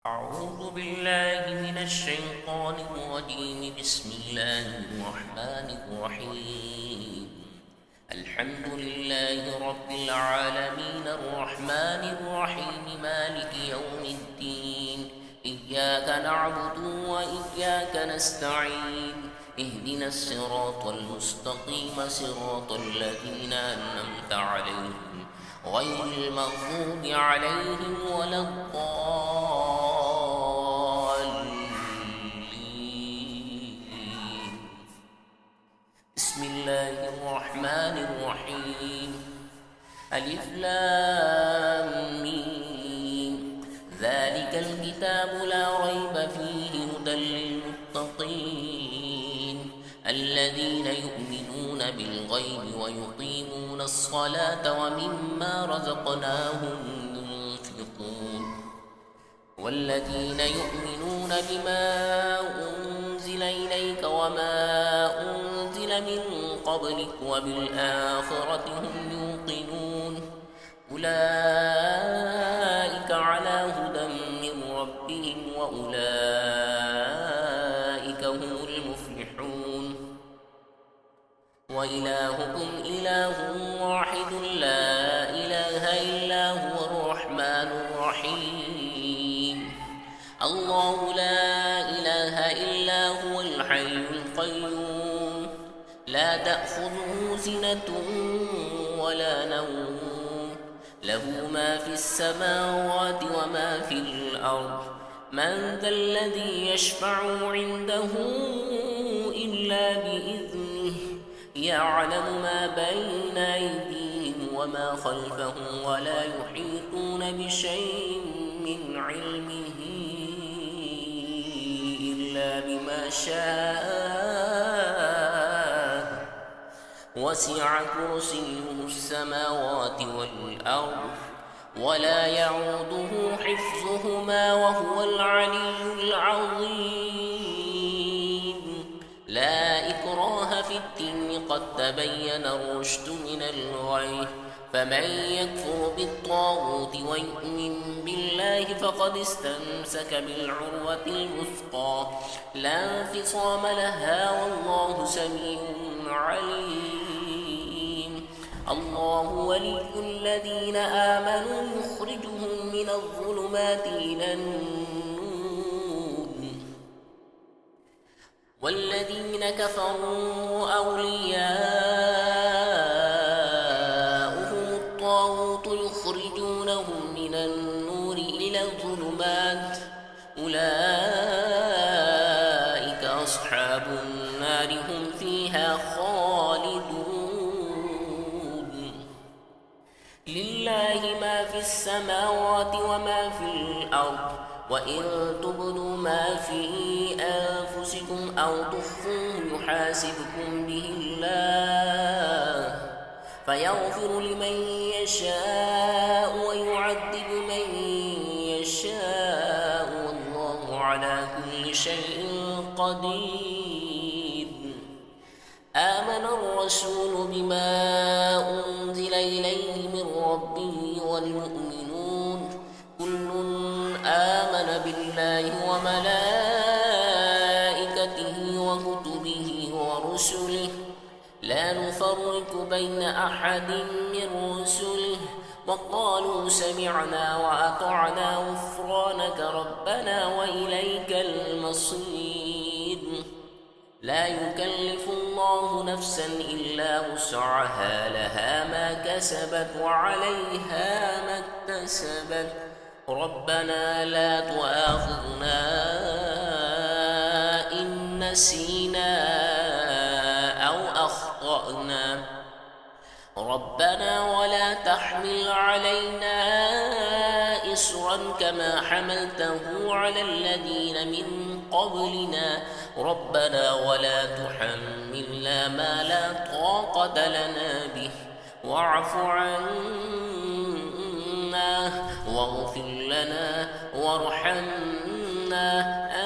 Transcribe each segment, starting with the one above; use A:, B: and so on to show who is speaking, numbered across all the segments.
A: أعوذ بالله من الشيطان الرجيم. بسم الله الرحمن الرحيم. الحمد لله رب العالمين الرحمن الرحيم مالك يوم الدين. إياك نعبد وإياك نستعين. اهدنا الصراط المستقيم صراط الذين أنعمت عليهم غير المغضوب عليهم ولا الضالين. بسم الله الرحمن الرحيم. ألف لام ميم. ذلك الكتاب لا ريب فيه هدى للمتقين الذين يؤمنون بالغيب ويقيمون الصلاة ومما رزقناهم ينفقون والذين يؤمنون بما أنزل إليك وما أنزل من قبلك وبالآخرة هم يوقنون أولئك على هدى من ربهم وأولئك هم المفلحون. وإلهكم إله واحد لا إله إلا هو الرحمن الرحيم. الله لا إله إلا هو الحي القيوم لا تأخذه سنة ولا نوم له ما في السماوات وما في الأرض. من ذا الذي يشفع عنده إلا بإذنه يعلم ما بين أيديهم وما خلفهم ولا يحيطون بشيء من علمه إلا بما شاء. وسع كرسيه السماوات والأرض ولا يعوده حفظهما وهو العلي العظيم. لا إكراه في الدين قد تبين الرشد من الغي. فمن يكفر بالطاغوت ويؤمن بالله فقد استمسك بالعروة الوثقى لا انفصام لها والله سميع عليم. الله ولي الذين آمنوا يخرجهم من الظلمات إلى النور والذين كفروا أولياؤهم الطاغوت يخرجونهم من النور إلى الظلمات أولئك أصحاب النار هم فيها خالدون. لله ما في السماوات وما في الأرض وإن تبدوا ما في أنفسكم أو تخفوه يحاسبكم به الله فيغفر لمن يشاء ويعذب من يشاء والله على كل شيء قدير. آمن الرسول بما أنزل إليه من ربه والمؤمنون كل آمن بالله وملائكته وكتبه ورسله لا نفرق بين أحد من رسله وقالوا سمعنا وأطعنا غفرانك ربنا وإليك المصير. لا يكلف الله نفسا إلا وسعها لها ما كسبت وعليها ما اكتسبت ربنا لا تؤاخذنا إن نسينا أو أخطأنا ربنا ولا تحمل علينا إصرا كما حملته على الذين من قبلنا ربنا ولا تحملنا ما لا طاقة لنا به واعف عنا واغفر لنا وارحمنا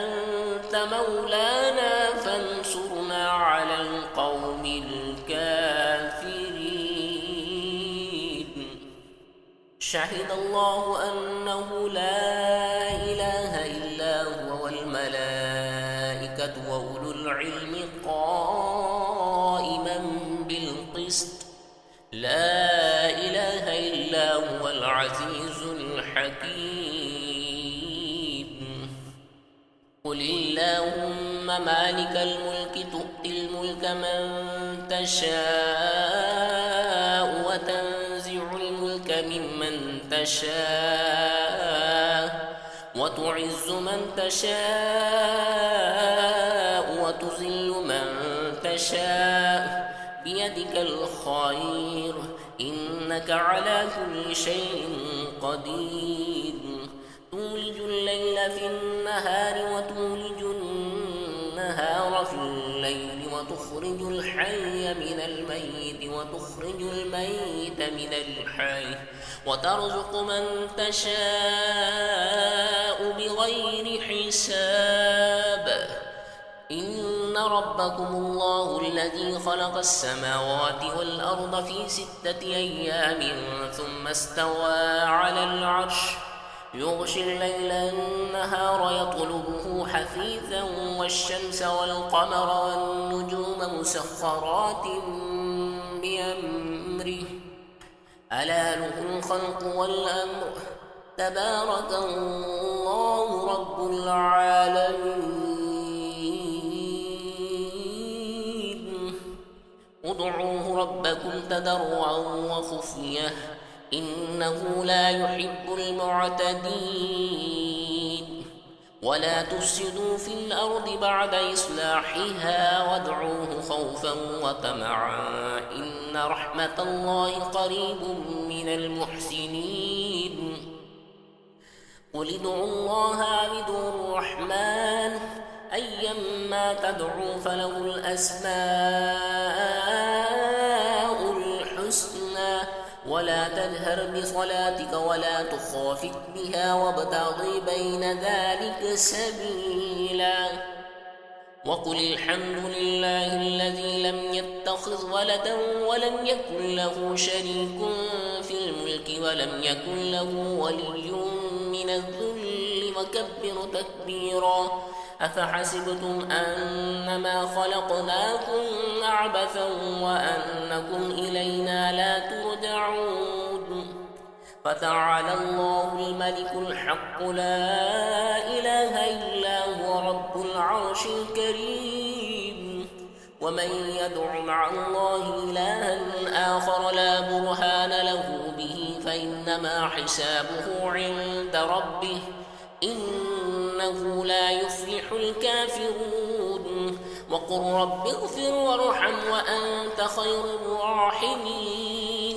A: أنت مولانا فانصرنا على القوم الكافرين. شهد الله أنه لا إله والملائكة وأولو العلم قائما بالقسط لا إله إلا هو العزيز الحكيم. قل اللهم مالك الملك تؤتي الملك من تشاء وتنزع الملك ممن تشاء وتعز من تشاء وتذل من تشاء بيدك الخير إنك على كل شيء قدير. تولج الليل في النهار وتولج النهار في الليل وتخرج الحي من الميت وتخرج الميت من الحي وترزق من تشاء بغير حساب. إن ربكم الله الذي خلق السماوات والأرض في 6 أيام ثم استوى على العرش يغشي الليل النهار يطلبه حثيثا والشمس والقمر والنجوم مسخرات بأمره ألا له الخلق والأمر تبارك الله رب العالمين. ادعوه ربكم تضرعا وخفية إنه لا يحب المعتدين. ولا تفسدوا في الأرض بعد إصلاحها وادعوه خوفا وطمعا إن رحمة الله قريب من المحسنين. قل ادعوا الله أو ادعوا الرحمن أيما تدعوا فله الأسماء الحسنى ولا تجهر بصلاتك ولا تخافت بها وابتغ بين ذلك سبيلا. وقل الحمد لله الذي لم يتخذ ولدا ولم يكن له شريك في الملك ولم يكن له ولي من الذل وكبر تكبيرا. أفحسبتم أنما خلقناكم عبثا وأنكم إلينا لا ترجعون. فتعالى الله الملك الحق لا إله إلا هو رب العرش الكريم. ومن يدع مع الله إلها آخر لا برهان له به فإنما حسابه عند ربه إنه لا يفلح الكافرون. وقل رب اغفر وارحم وأنت خير الراحمين.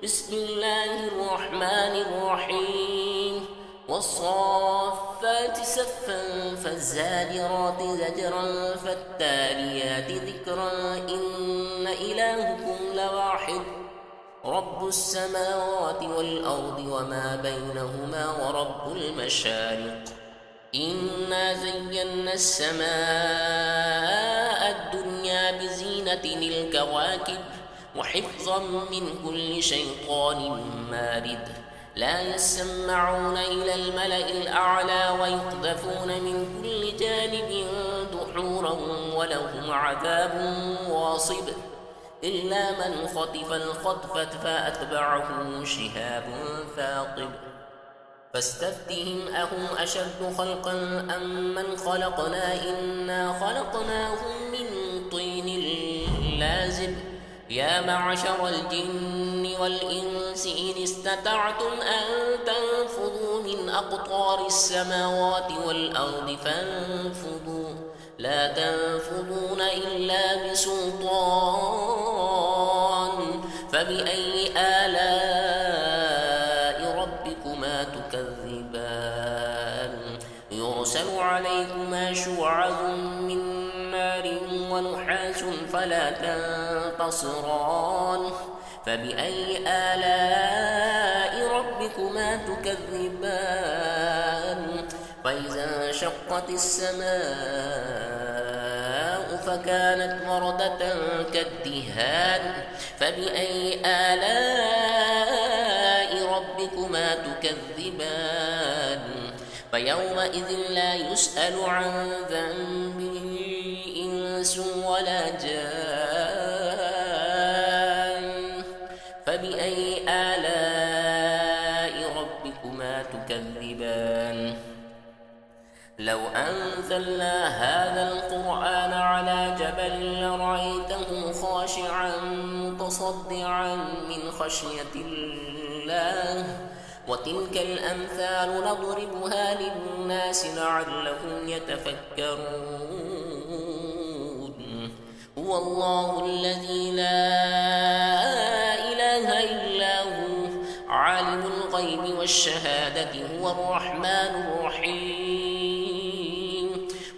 A: بسم الله الرحمن الرحيم. والصافات صفا فالزاجرات زجرا فالتاليات ذكرا إن إلهكم لواحد رب السماوات والأرض وما بينهما ورب المشارق. إنا زينا السماء الدنيا بزينة الكواكب وحفظا من كل شيطان مارد. لا يسمعون إلى الملأ الأعلى ويقذفون من كل جانب دحورا ولهم عذاب واصب إلا من خطف الخطفة فأتبعه شهاب ثاقب. فاستفتهم أهم أشد خلقا أم من خلقنا إنا خلقناهم من طين لازب. يا معشر الجن والإنس إن استطعتم أن تنفذوا من أقطار السماوات والأرض فانفذوا لا تنفذون إلا بسلطان. فبأي آلاء ربكما تكذبان. يرسل عليكما شواظ من نار ونحاس فلا تنتصران. فبأي آلاء ربكما تكذبان. فإذا انشقت السماء فكانت وردة كالدهان. فبأي آلاء ربكما تكذبان. فيومئذ لا يسأل عن ذنبه إنس ولا جان فبأي آلاء ربكما تكذبان لو أنزلنا هذا القرآن على جبل لرأيته خاشعا متصدعا من خشية الله وتلك الأمثال نضربها للناس لعلهم يتفكرون هو الله الذي لا إله إلا هو عالم الغيب والشهادة هو الرحمن الرحيم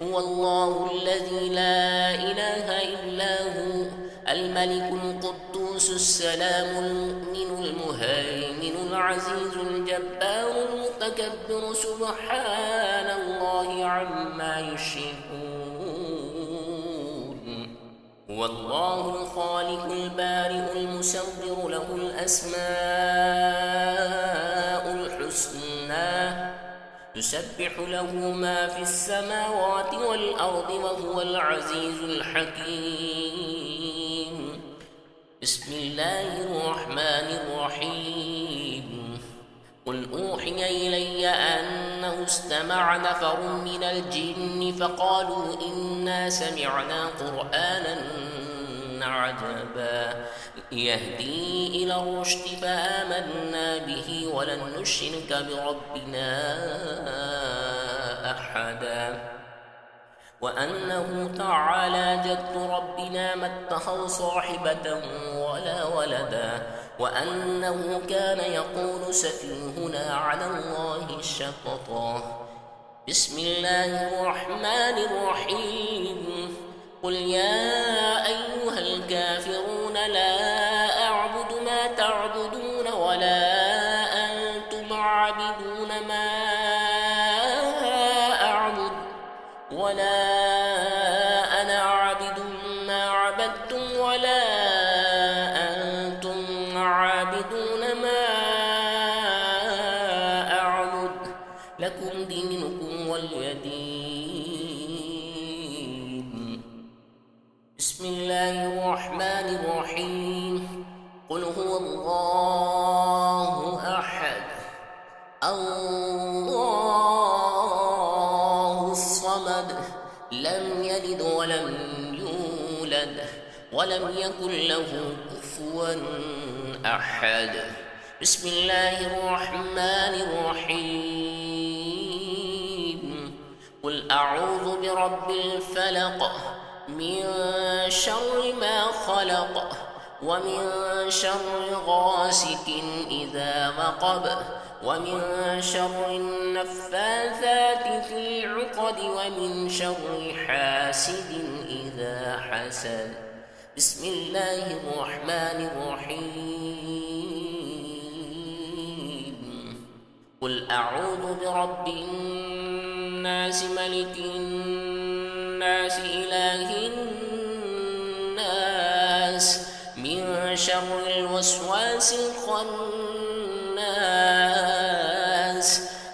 A: هو الله الذي لا إله إلا هو الملك القدوس السلام المؤمن المهيمن العزيز الجبار المتكبر سبحان الله عما يشركون هو الله الخالق البارئ المصور له الأسماء الحسنى يسبح له ما في السماوات والأرض وهو العزيز الحكيم بسم الله الرحمن الرحيم قل أوحي إلي أنه استمع نفر من الجن فقالوا إنا سمعنا قرآنا عجبا يهدي إلى الرشد فآمنا به ولن نشرك بربنا أحدا وأنه تعالى جد ربنا ما اتخذ صاحبة ولا ولدا وأنه كان يقول سفيهنا على الله شططا بسم الله الرحمن الرحيم قل يا أيها الكافرون لا أعبد ما تعبدون ولا أنتم عابدون ما أعبد ولا أنا عابد ما عبدتم ولا أنتم عابدون ما أعبد لكم دينكم ولي دين بسم الله الرحمن الرحيم قل هو الله أحد الله الصمد لم يلد ولم يولد ولم يكن له كفوا أحد بسم الله الرحمن الرحيم قل أعوذ برب الفلق من شر ما خلق ومن شر غاسق إذا وقب ومن شر النفاثات في العقد ومن شر حاسد إذا حسد بسم الله الرحمن الرحيم قل أعوذ برب الناس ملك الناس إله الناس من شر الوسواس الخناس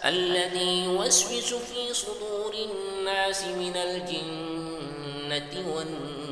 A: الذي يوسوس في صدور الناس من الجنة والناس